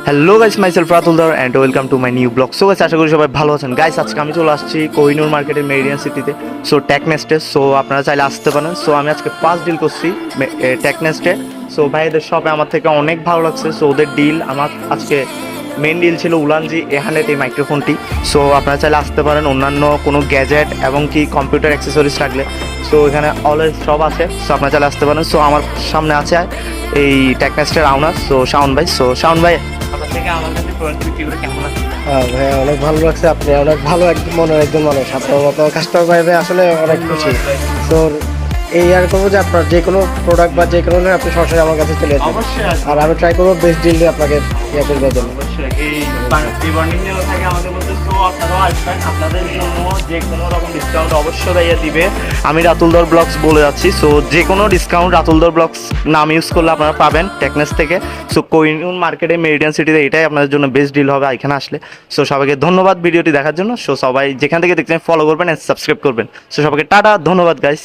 Hello guys, myself রাতুলদার and welcome to my new blog. So guys, আশা করি সবাই ভালো আছেন। গাইস, আজকে আমি চলে আসছি কোহিনুর মার্কেটের মেরিডিয়ান সিটিতে, সো টেকনেস্টে। সো আপনারা চাইলে আসতে পারেন। সো আমি আজকে ফার্স্ট ডিল করছি টেকনেস্টে। সো ভাই, এদের শপে আমার থেকে অনেক ভালো লাগছে। সো ওদের ডিল আমার আজকে মেন ডিল ছিল উলানজি A100 এই মাইক্রোফোনটি। সো আপনারা চাইলে আসতে পারেন। অন্যান্য কোনো গ্যাজেট এবং কি কম্পিউটার অ্যাক্সেসরিজ লাগলে সো এখানে অলওয়েজ সব আছে। সো আপনারা চাইলে আসতে পারেন। সো আমার সামনে আছে এই টেকনেস্টের আউনার, সো শাওন ভাই। সো শাওন ভাই, আপনার থেকে আমার কাছে প্রোডাক্ট বিক্রি করে কেমন লাগছে? ভাই অনেক ভালো লাগছে। আপনি অনেক ভালো একজন মনের একজন মানুষ। আপনার মতো কাস্টমার পাইবে আসলে অনেক খুশি। তো এই আর করবো যে আপনার যে কোনো প্রোডাক্ট বা যে কোনো আপনি সরাসরি আমার কাছে চলে আসবেন, অবশ্যই আর আমি ট্রাই করবো বেস্ট ডিল দিয়ে আপনাকে ইয়ে করে দেওয়ার জন্য। অবশ্যই এই বার্নিং নিয়ে থাকে আমাদের মধ্যে। সো আপনারাও আসবেন, আপনাদের জন্য যে কোনো রকম ডিসকাউন্ট অবশ্যই ভাইয়া দিবে। আমি রাতুলদর ব্লগস বলে যাচ্ছি। সো যে কোনো ডিসকাউন্ট রাতুলদর ব্লগস নাম ইউজ করলে আপনারা পাবেন টেকনেস থেকে। সো কোহিনুর মার্কেটে মেরিডিয়ান সিটিতে এটাই আপনাদের জন্য বেস্ট ডিল হবে এখানে আসলে। সো সবাইকে ধন্যবাদ ভিডিওটি দেখার জন্য। সো সবাই যেখান থেকে দেখছেন ফলো করবেন এন্ড সাবস্ক্রাইব করবেন। সো সবাইকে টাটা, ধন্যবাদ গাইস।